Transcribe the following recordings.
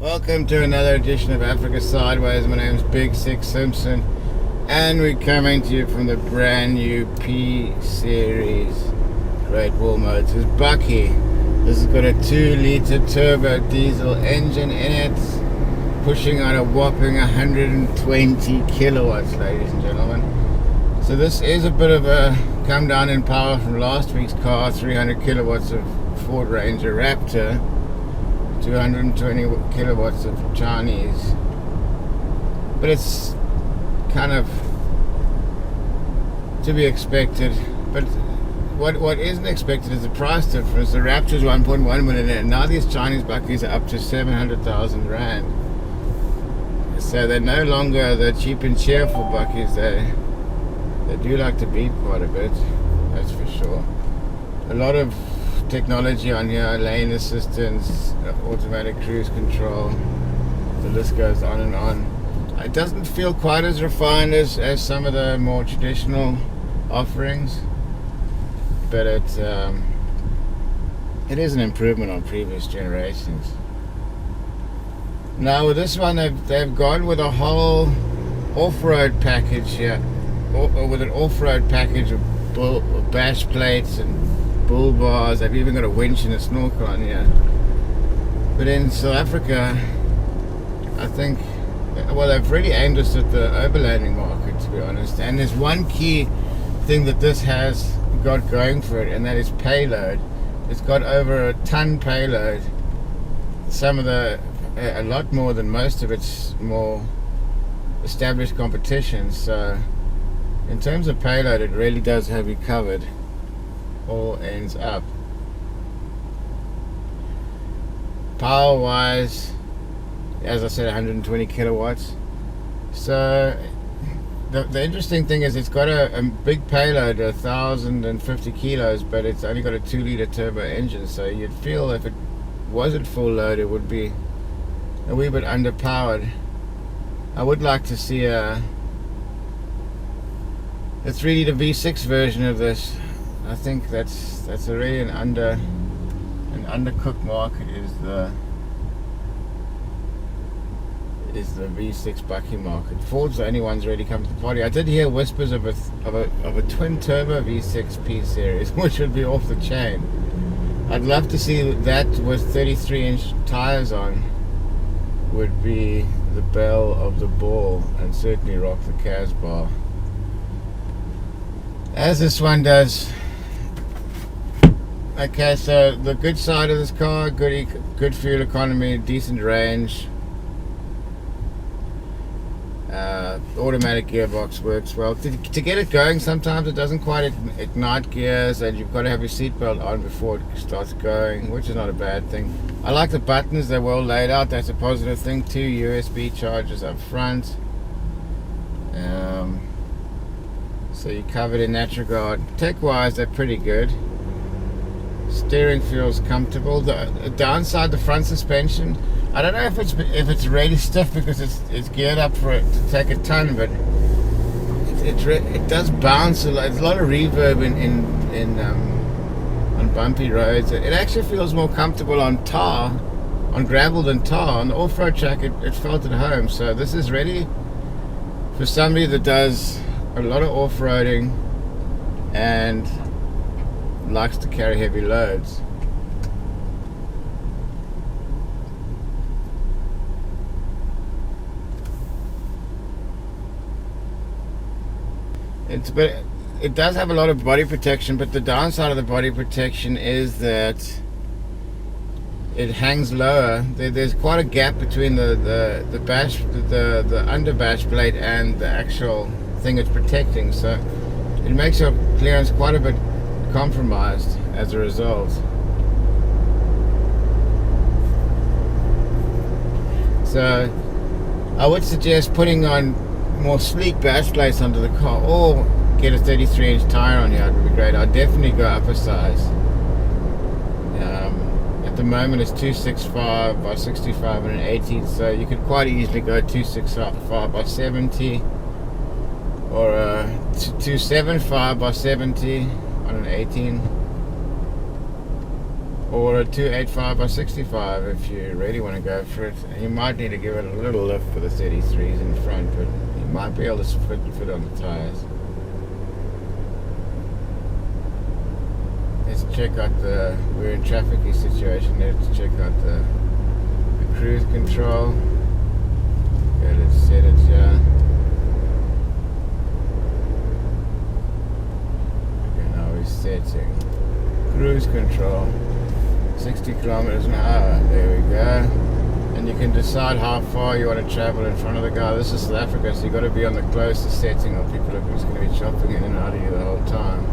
Welcome to another edition of Africa Sideways. My name is Big Six Simpson, and we're coming to you from the brand new P-Series Great Wall Motors bakkie. This has got a 2-litre turbo diesel engine in it, pushing on a whopping 120 kilowatts, ladies and gentlemen. So this is a bit of a come down in power from last week's car, 300 kilowatts of Ford Ranger Raptor, 220 kilowatts of Chinese, but it's kind of to be expected. But what isn't expected is the price difference. The Raptor's 1.1 million, and now these Chinese bakkies are up to 700,000 rand. So they're no longer the cheap and cheerful bakkies. They do like to beat quite a bit, that's for sure. A lot of technology on here, lane assistance, automatic cruise control, the list goes on and on. It doesn't feel quite as refined as some of the more traditional offerings, but it is an improvement on previous generations. Now with this one, they've gone with a whole off-road package here, with an off-road package of bash plates and bull bars. They've even got a winch and a snorkel on here. But in South Africa, I think, well, they've really aimed us at the overlanding market, to be honest. And there's one key thing that this has got going for it, and that is payload. It's got over a ton payload. A lot more than most of its more established competition. So in terms of payload, it really does have you covered, all ends up. Power wise, as I said, 120 kilowatts. So the interesting thing is it's got a big payload, 1,050 kilos, but it's only got a 2-litre turbo engine. So you'd feel if it was at full load, it would be a wee bit underpowered. I would like to see a 3-litre V6 version of this. I think that's already an undercooked market is the V6 bakkie market. Ford's the only ones really come to the party. I did hear whispers of a twin turbo V6 P-Series, which would be off the chain. I'd love to see that with 33-inch tires on. Would be the belle of the ball, and certainly rock the Casbah, as this one does. Okay, so the good side of this car, good fuel economy, decent range. Automatic gearbox works well. To get it going, sometimes it doesn't quite ignite gears, and you've got to have your seatbelt on before it starts going, which is not a bad thing. I like the buttons, they're well laid out, that's a positive thing. 2 USB chargers up front. So you're covered in that regard. Tech-wise, they're pretty good. Steering feels comfortable. The downside, the front suspension, I don't know if it's really stiff because it's geared up for it to take a ton, but it does bounce a lot. There's a lot of reverb on bumpy roads. It actually feels more comfortable on tar, on gravel than tar. On the off-road track, it felt at home. So this is ready for somebody that does a lot of off-roading and likes to carry heavy loads. But it does have a lot of body protection, but the downside of the body protection is that it hangs lower. There's quite a gap between the under bash plate and the actual thing it's protecting, so it makes your clearance quite a bit compromised as a result. So I would suggest putting on more sleek bash plates under the car, or get a 33-inch tire on here. It would be great. I'd definitely go up a size. At the moment it's 265 by 65 and an 18, so you could quite easily go 265 by 70 or 275 by 70 on an 18. or a 285 by 65 if you really want to go for it. And you might need to give it a little lift for the 33s in front, but you might be able to fit on the tires. Let's check out we're in trafficy situation. Let's check out the cruise control. Okay, let's set it here. Okay, now we're setting cruise control 60 kilometers an hour. There we go. And you can decide how far you want to travel in front of the guy. This is South Africa, so you've got to be on the closest setting, or people are just going to be chopping in and out of you the whole time.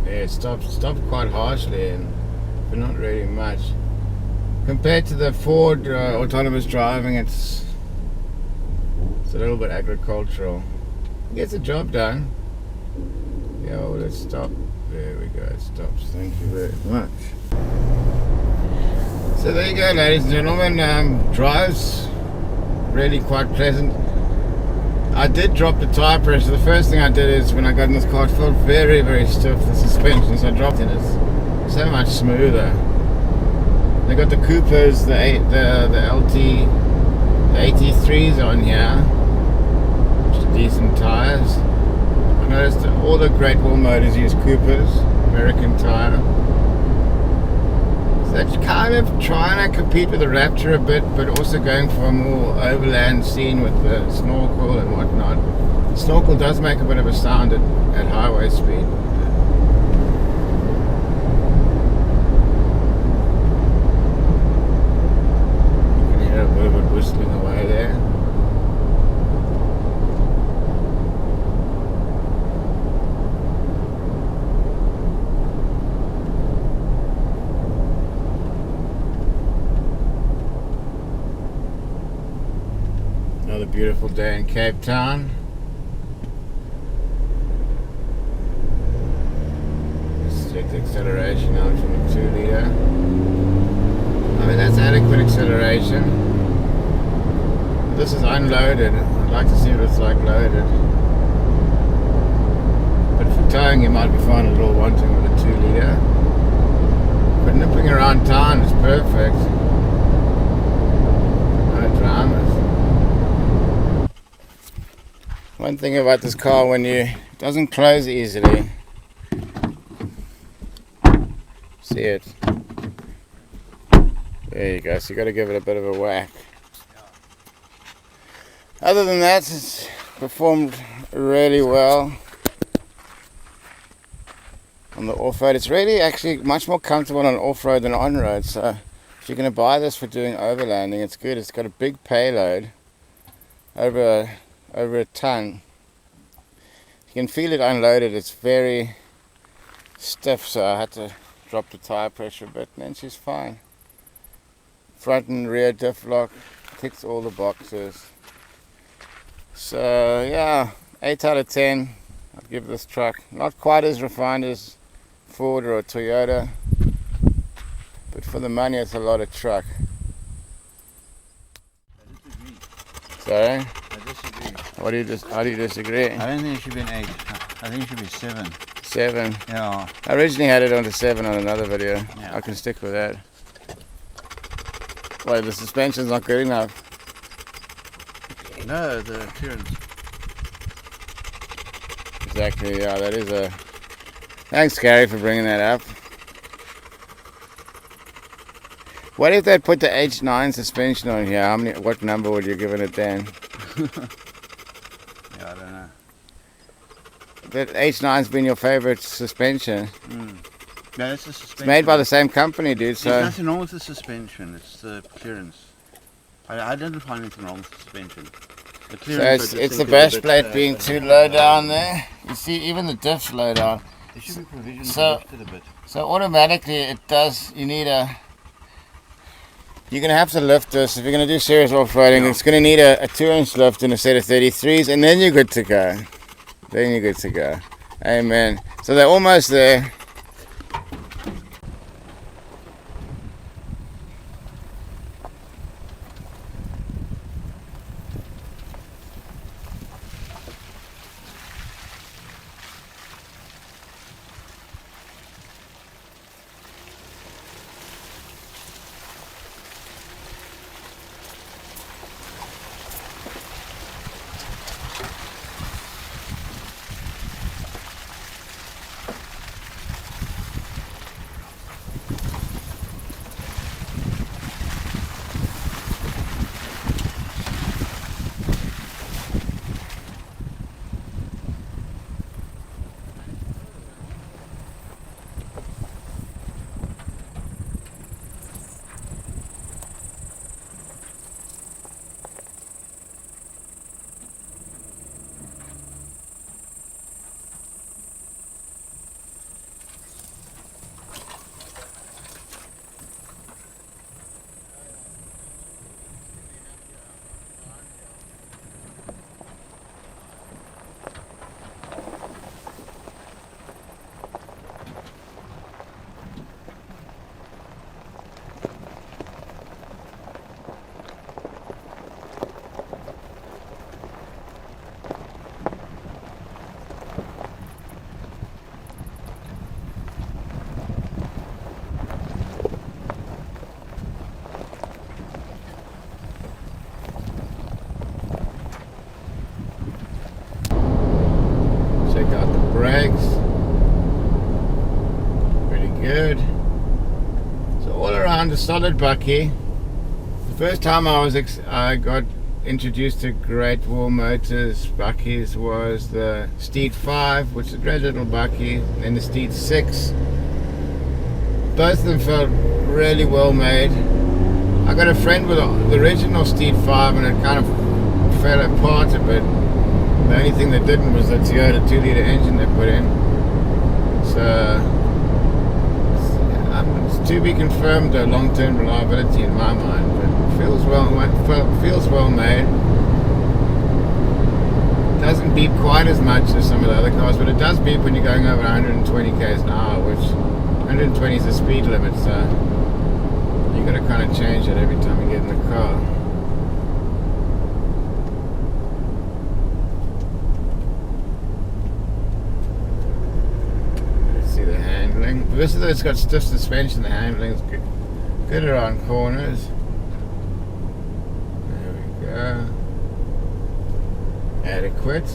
Yeah, it stopped quite harshly, but not really much. Compared to the Ford autonomous driving, it's a little bit agricultural. It gets the job done. Yeah, well, let's stop. There we go, it stops. Thank you very much. So there you go, ladies and gentlemen. Drives really quite pleasant. I did drop the tire pressure. The first thing I did is, when I got in this car, it felt very, very stiff, the suspension, so I dropped it. It's so much smoother. They got the Coopers, the LT, the 83s on here, which are decent tires. I noticed that all the Great Wall motors use Coopers, American tire. So they're kind of trying to compete with the Raptor a bit, but also going for a more overland scene with the snorkel and whatnot. The snorkel does make a bit of a sound at highway speed. You can hear a bit of it whistling away there. Another beautiful day in Cape Town. Let's check the acceleration out from the 2-litre. I mean, that's adequate acceleration. This is unloaded. I'd like to see what it's like loaded. But for towing, you might be finding a little wanting with a 2-litre. But nipping around town is perfect. No dramas. One thing about this car, it doesn't close easily. See it? There you go, so you got to give it a bit of a whack. Other than that, it's performed really well on the off-road. It's really actually much more comfortable on off-road than on-road, so if you're going to buy this for doing overlanding, it's good. It's got a big payload, over a ton. You can feel it unloaded. It's very stiff, so I had to drop the tire pressure a bit, and then she's fine. Front and rear diff lock, ticks all the boxes. So yeah, 8 out of 10. I'd give this truck. Not quite as refined as Ford or a Toyota, but for the money it's a lot of truck. Sorry? I disagree. How do you disagree? I don't think it should be an 8. I think it should be 7. 7? Yeah. I originally had it on to 7 on another video. Yeah. I can stick with that. Why, the suspension's not good enough? No, the clearance. Exactly, yeah, that is a... Thanks, Gary, for bringing that up. What if they put the H9 suspension on here? What number would you give it then? Yeah, I don't know. That H9's been your favorite suspension. No, it's the suspension. It's made by the same company, dude, so... There's nothing wrong with the suspension, it's the clearance. I didn't find anything wrong with the suspension. So it's the bash plate being too low down there. You see, even the diff's low down. There should be provision to So, lift it a bit. so automatically it does. You're gonna have to lift this if you're gonna do serious off-roading. Yeah. It's gonna need a 2-inch lift and a set of 33s, and then you're good to go. Then you're good to go. Amen. So they're almost there. Check out the brakes. Pretty good. So all around a solid bakkie. The first time I got introduced to Great Wall Motors bakkies was the Steed 5, which is a great little bakkie, and the Steed 6. Both of them felt really well made. I got a friend with the original Steed 5 and it kind of fell apart a bit. The only thing that didn't was the Toyota 2-litre engine they put in. So it's to be confirmed, the long-term reliability in my mind, but it feels well made. It doesn't beep quite as much as some of the other cars, but it does beep when you're going over 120 km an hour, which 120 is the speed limit, so you got to kind of change it every time you get in the car. This is it's got stiff suspension. The handling is good around corners. There we go. Adequate.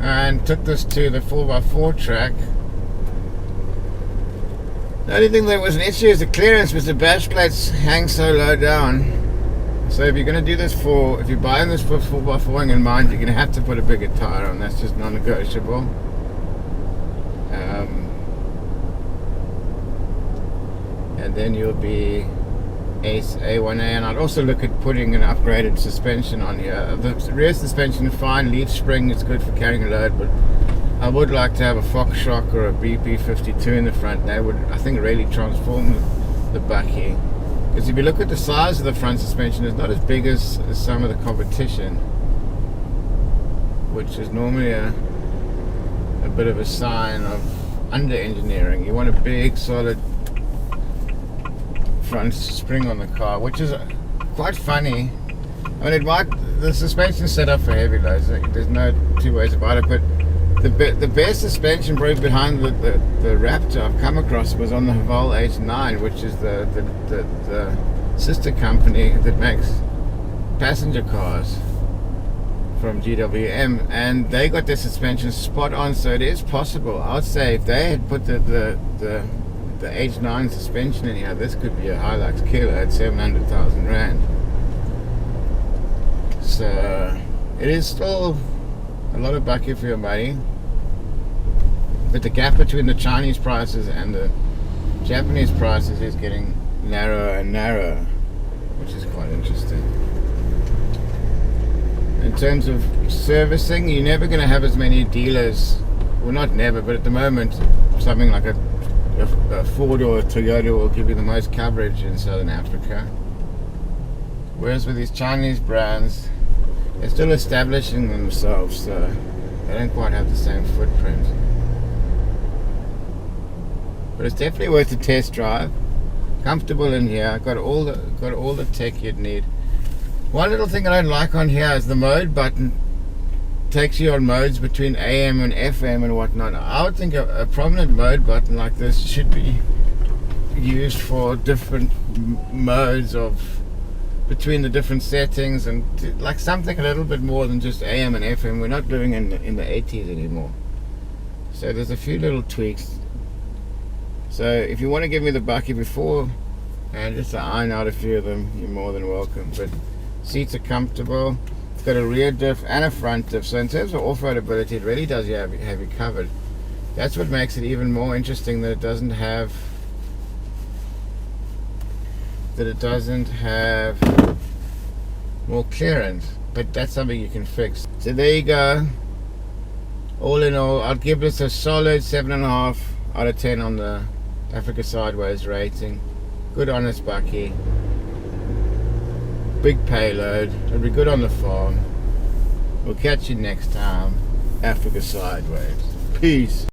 And took this to the 4x4 track. The only thing that was an issue is the clearance, because the bash plates hang so low down. So if you're going to do this if you're buying this for 4x4ing in mind, you're going to have to put a bigger tire on. That's just non-negotiable. And then you'll be A1A, and I'd also look at putting an upgraded suspension on here. The rear suspension is fine, leaf spring is good for carrying a load, but I would like to have a Fox shock or a BP52 in the front. They would, I think, really transform the bakkie. Because if you look at the size of the front suspension, it's not as big as some of the competition, which is normally a bit of a sign of under-engineering. You want a big, solid front spring on the car, which is quite funny. I mean, the suspension set up for heavy loads, there's no two ways about it, but the best suspension probably behind the Raptor I've come across was on the Haval H9, which is the sister company that makes passenger cars from GWM, and they got their suspension spot on, so it is possible. I would say if they had put the H9 suspension in here, this could be a Hilux killer at 700,000 Rand. So it is still a lot of bakkie for your money, but the gap between the Chinese prices and the Japanese prices is getting narrower and narrower, which is quite interesting. in terms of servicing, you're never going to have as many dealers. Well, not never, but at the moment, something like a Ford or a Toyota will give you the most coverage in Southern Africa. Whereas with these Chinese brands, they're still establishing themselves, so they don't quite have the same footprint. But it's definitely worth a test drive. Comfortable in here. Got all the tech you'd need. One little thing I don't like on here is the mode button. Takes you on modes between AM and FM and whatnot. I would think a prominent mode button like this should be used for different modes of between the different settings, and like something a little bit more than just AM and FM. We're not living in the 80s anymore, so there's a few little tweaks. So if you want to give me the bakkie before and just to iron out a few of them, you're more than welcome. But seats are comfortable. It's got a rear diff and a front diff, so in terms of off-road ability, it really does have you covered. That's what makes it even more interesting, that it doesn't have more clearance, but that's something you can fix. So there you go. All in all, I'd give this a solid 7.5 out of 10 on the Africa Sideways rating. Good honest bakkie, big payload, it'll be good on the farm. We'll catch you next time. Africa Sideways. Peace.